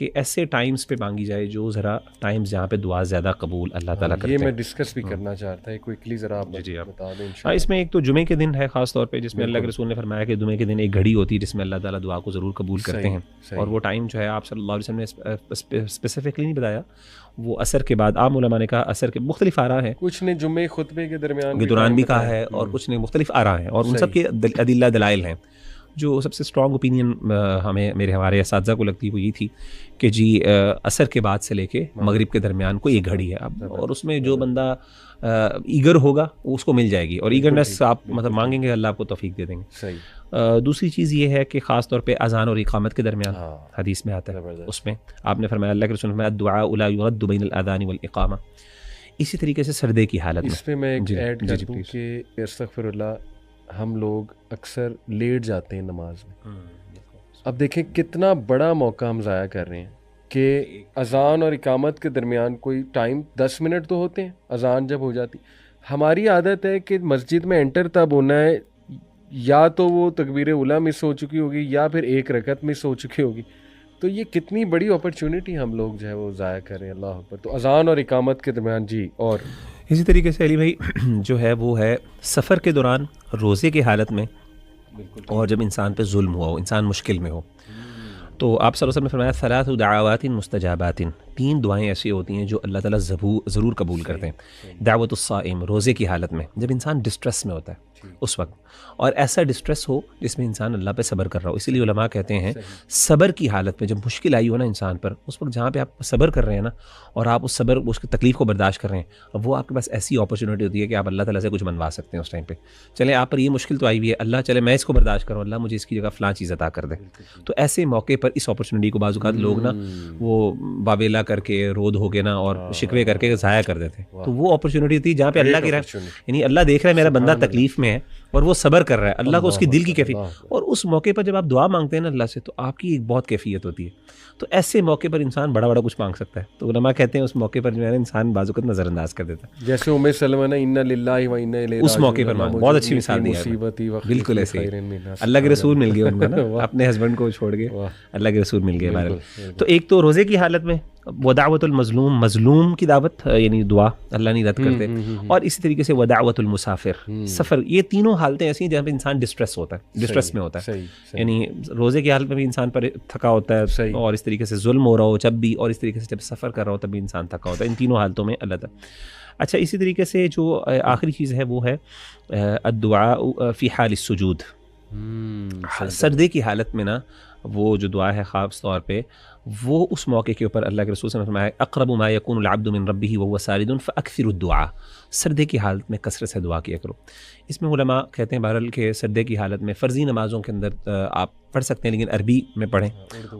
کہ ایسے ٹائمز پہ مانگی جائے جو ذرا ٹائمز جہاں پہ دعا زیادہ قبول اللہ تعالیٰ کرتے ہیں. یہ میں ڈسکس بھی کرنا چاہتا ہے کوئکلی ذرا آپ بتا دیں. ہاں, اس میں ایک تو جمعے کے دن ہے خاص طور پہ, جس میں اللہ کے رسول نے فرمایا کہ جمعے کے دن ایک گھڑی ہوتی ہے جس میں اللہ تعالیٰ دعا کو ضرور قبول کرتے ہیں, اور وہ ٹائم جو ہے آپ صلی اللہ علیہ وسلم نے اسپیسیفکلی نہیں بتایا, وہ عصر کے بعد. عام علماء نے کہا عصر کے مختلف آراء ہیں, کچھ نے جمعے خطبے کے دوران بھی کہا ہے, اور کچھ نے مختلف آراء ہیں, اور ان سب کے ادلہ دلائل ہیں. جو سب سے اسٹرانگ اوپینین ہمارے اساتذہ کو لگتی وہ یہ تھی کہ جی عصر کے بعد سے لے کے مغرب کے درمیان کوئی ایک گھڑی ہے اب, اور اس میں جو بندہ ایگر ہوگا اس کو مل جائے گی, اور ایگرنیس آپ مطلب مانگیں گے اللہ آپ کو توفیق دے دیں گے. دوسری چیز یہ ہے کہ خاص طور پہ اذان اور اقامت کے درمیان حدیث میں آتا ہے, اس میں آپ نے فرمایا اللہ کے رسول نے فرمایا الدعاء لا يرد بین الاذان والاقامہ. اسی طریقے سے سردے کی حالت میں اس میں ایک ایڈ کر دوں کہ استغفر اللہ, ہم لوگ اکثر لیٹ جاتے ہیں نماز میں. اب دیکھیں کتنا بڑا موقع ہم ضائع کر رہے ہیں کہ اذان اور اقامت کے درمیان کوئی ٹائم 10 منٹ تو ہوتے ہیں. اذان جب ہو جاتی, ہماری عادت ہے کہ مسجد میں انٹر تب ہونا ہے یا تو وہ تکبیر اولیٰ مس ہو چکی ہوگی یا پھر ایک رکعت مس ہو چکی ہوگی. تو یہ کتنی بڑی اپرچونٹی ہم لوگ جو ہے وہ ضائع کر رہے ہیں. اللہ اکبر. تو اذان اور اقامت کے درمیان جی. اور اسی طریقے سے علی بھائی جو ہے وہ ہے سفر کے دوران, روزے کی حالت میں, اور جب انسان پہ ظلم ہوا ہو, انسان مشکل میں ہو, تو آپ صلی اللہ علیہ وسلم نے فرمایا ثلاث دعوات مستجابات, 3 دعائیں ایسی ہوتی ہیں جو اللہ تعالیٰ ضرور قبول کرتے ہیں. دعوت الصائم, روزے کی حالت میں جب انسان ڈسٹریس میں ہوتا ہے اس وقت, اور ایسا ڈسٹریس ہو جس میں انسان اللہ پہ صبر کر رہا ہو. اسی لیے علماء کہتے ہیں صبر کی حالت میں جب مشکل آئی ہو نا انسان پر, اس وقت جہاں پہ آپ صبر کر رہے ہیں نا, اور آپ اس کی تکلیف کو برداشت کر رہے ہیں, وہ آپ کے پاس ایسی اپرچونیٹی ہوتی ہے کہ آپ اللہ تعالیٰ سے کچھ منوا سکتے ہیں اس ٹائم پہ. چلے آپ پر یہ مشکل تو آئی ہوئی ہے, اللہ چلے میں اس کو برداشت کروں, اللہ مجھے اس کی جگہ فلاں چیز عطا کر دے. تو ایسے موقع پر اس اپرچونیٹی کو بعض اوقات لوگ نا وہ باویلا کر کے رود ہو کے نا اور شکوے کر کے ضائع کر دیتے ہیں. تو وہ اپرچونیٹی ہوتی ہے جہاں پہ اللہ کی یعنی اللہ دیکھ رہا ہے میرا بندہ تکلیف میں ہے اور وہ صبر کر رہا ہے, اللہ کو اس کی دل کی کیفیت, اور اس موقع پر جب آپ دعا مانگتے ہیں نا اللہ سے تو آپ کی ایک بہت کیفیت ہوتی ہے. تو ایسے موقع پر انسان بڑا کچھ مانگ سکتا ہے. تو علماء کہتے ہیں اس موقع پر جو ہے نا انسان بعض اوقات نظر انداز کر دیتا ہے. جیسے ام سلمہ نے انا للہ و انا الیہ راجعون, اس موقع پر بہت اچھی مثال دی ہے, بالکل ایسے اللہ کے رسول مل گئے ان کو نا, اپنے ہسبینڈ کو چھوڑ کے اللہ کے رسول مل گئے بہرحال. تو ایک تو روزے کی حالت میں ودعوت المظلوم, مظلوم کی دعوت یعنی دعا اللہ نہیں رد کرتے, اور اسی طریقے سے ودعوت المسافر, سفر. یہ تینوں حالتیں ایسی ہیں جہاں پہ انسان ڈسٹریس ہوتا ہے, ڈسٹریس میں ہوتا ہے. یعنی روزے کی حالت میں بھی انسان پر تھکا ہوتا ہے, اور اس طریقے سے ظلم ہو رہا ہو جب بھی, اور اس طریقے سے جب سفر کر رہا ہو تب بھی انسان تھکا ہوتا ہے. ان تینوں حالتوں میں اللہ تعالیٰ. اچھا, اسی طریقے سے جو آخری چیز ہے وہ ہے الدعاء فی حال السجود. سجدے کی حالت میں نا وہ جو دعا ہے خاص طور پہ وہ اس موقع کے اوپر اللہ کے رسول صلی اللہ علیہ وسلم نے فرمایا اقرب ما یکون العبد من ربہ وهو ساجد فاکثر الدعاء. سردے کی حالت میں کثرت سے دعا کیا کرو. اس میں علماء کہتے ہیں بہرحال کہ سردے کی حالت میں فرضی نمازوں کے اندر آپ پڑھ سکتے ہیں لیکن عربی میں پڑھیں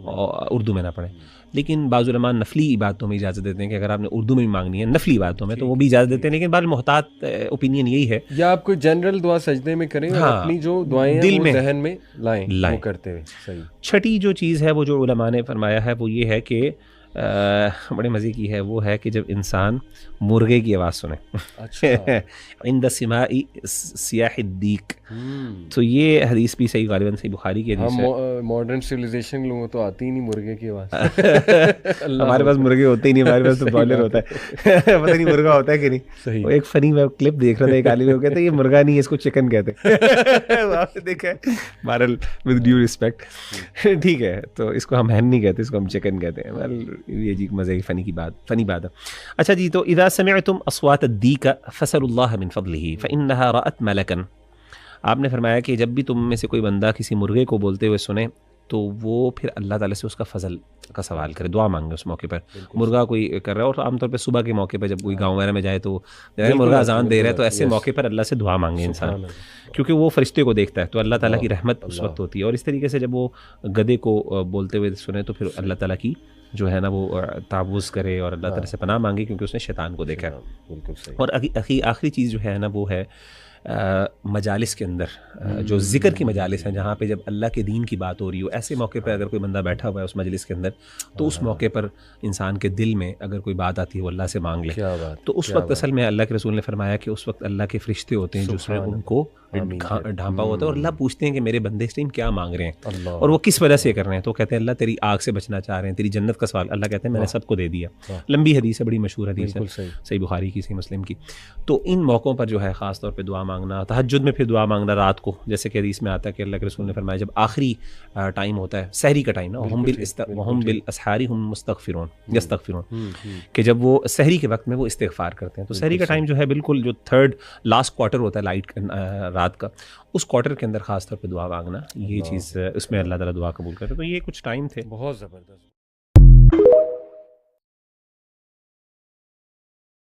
اور اردو میں نہ پڑھیں. لیکن بعض علماء نفلی عبادتوں میں اجازت دیتے ہیں کہ اگر آپ نے اردو میں بھی مانگنی ہے نفلی عبادتوں میں تو وہ بھی اجازت دیتے ہیں, لیکن بعض محتاط اوپینین یہی ہے یا آپ کوئی جنرل دعا سجدے میں کریں, اپنی جو دعائیں دل میں ذہن میں لائیں کرتے ہوئے. صحیح. چھٹی جو چیز ہے وہ جو علماء نے فرمایا ہے وہ یہ ہے کہ بڑے مزے کی ہے, وہ ہے کہ جب انسان مرغے کی آواز سنے عند سماع سیاح الدیک. تو یہ حدیث بھی صحیح غالباً صحیح بخاری کی حدیث ہے. ماڈرن سویلائزیشن لوگوں تو آتی ہی نہیں مرغے کی آواز. ہمارے پاس مرغے ہوتے ہی نہیں, ہمارے پاس تو برائلر ہوتا ہے, پتہ نہیں مرغا ہوتا ہے کہ نہیں. وہ ایک فنی میں کلپ دیکھ رہا تھا, ایک عالم وہ کہتے ہیں یہ مرغا نہیں ہے اس کو چکن کہتے ہیں. دیکھا بہرحال ود ڈیو رسپیکٹ, ٹھیک ہے, تو اس کو ہم ہین نہیں کہتے, اس کو ہم چکن کہتے ہیں. یہ جی مزے کی فنی بات ہے. اچھا جی, تو اذا سمعتم اصوات الدیک فسلوا اللہ من فضلہ فانها رأت ملکا. آپ نے فرمایا کہ جب بھی تم میں سے کوئی بندہ کسی مرغے کو بولتے ہوئے سنے تو وہ پھر اللہ تعالیٰ سے اس کا فضل کا سوال کرے, دعا مانگے اس موقع پر. مرغا کوئی کر رہا ہے, اور عام طور پہ صبح کے موقع پہ جب کوئی گاؤں وغیرہ میں جائے تو مرغا اذان دے رہا ہے تو ایسے موقع پر اللہ سے دعا مانگے انسان, کیونکہ وہ فرشتے کو دیکھتا ہے تو اللہ تعالیٰ کی رحمت اس وقت ہوتی ہے. اور اس طریقے سے جب وہ گدھے کو بولتے ہوئے سنے تو پھر اللہ تعالیٰ کی جو ہے نا وہ تعوذ کرے اور اللہ تعالیٰ سے پناہ مانگے, کیونکہ اس نے شیطان کو دیکھا ہے. اور آخری چیز جو ہے نا وہ ہے مجالس کے اندر جو ذکر کی مجالس ہیں, جہاں پہ جب اللہ کے دین کی بات ہو رہی ہو, ایسے موقع پر اگر کوئی بندہ بیٹھا ہوا ہے اس مجلس کے اندر تو اس موقع پر انسان کے دل میں اگر کوئی بات آتی ہے وہ اللہ سے مانگ لے. تو اس وقت اصل میں اللہ کے رسول نے فرمایا کہ اس وقت اللہ کے فرشتے ہوتے ہیں جو اس میں ان کو ڈھانپا ہوتا ہے, اور اللہ پوچھتے ہیں کہ میرے بندے اس ٹائم کیا مانگ رہے ہیں اور وہ کس وجہ سے کر رہے ہیں. تو کہتے ہیں اللہ تیری آگ سے بچنا چاہ رہے ہیں, تیری جنت کا سوال. اللہ کہتے ہیں میں نے سب کو دے دیا. لمبی حدیث ہے, بڑی مشہور حدیث ہے, صحیح بخاری کی, صحیح مسلم کی. تو ان موقعوں پر جو ہے خاص طور پہ دعا مانگنا, تہجد میں پھر دعا مانگنا رات کو, جیسے کہ حدیث میں آتا ہے کہ اللہ کے رسول نے فرمایا جب آخری ٹائم ہوتا ہے سحری کا ٹائم نا, وہم بالاسحار هم مستغفرون یستغفرون, کہ جب وہ سحری کے وقت میں وہ استغفار کرتے ہیں. تو سحری کا ٹائم جو ہے بالکل جو تھرڈ لاسٹ کوارٹر ہوتا ہے لائٹ رات کا, اس کوارٹر کے اندر خاص طور پہ دعا مانگنا, یہ چیز اس میں اللہ تعالیٰ دعا قبول کرتے. تو یہ کچھ ٹائم تھے بہت زبردست.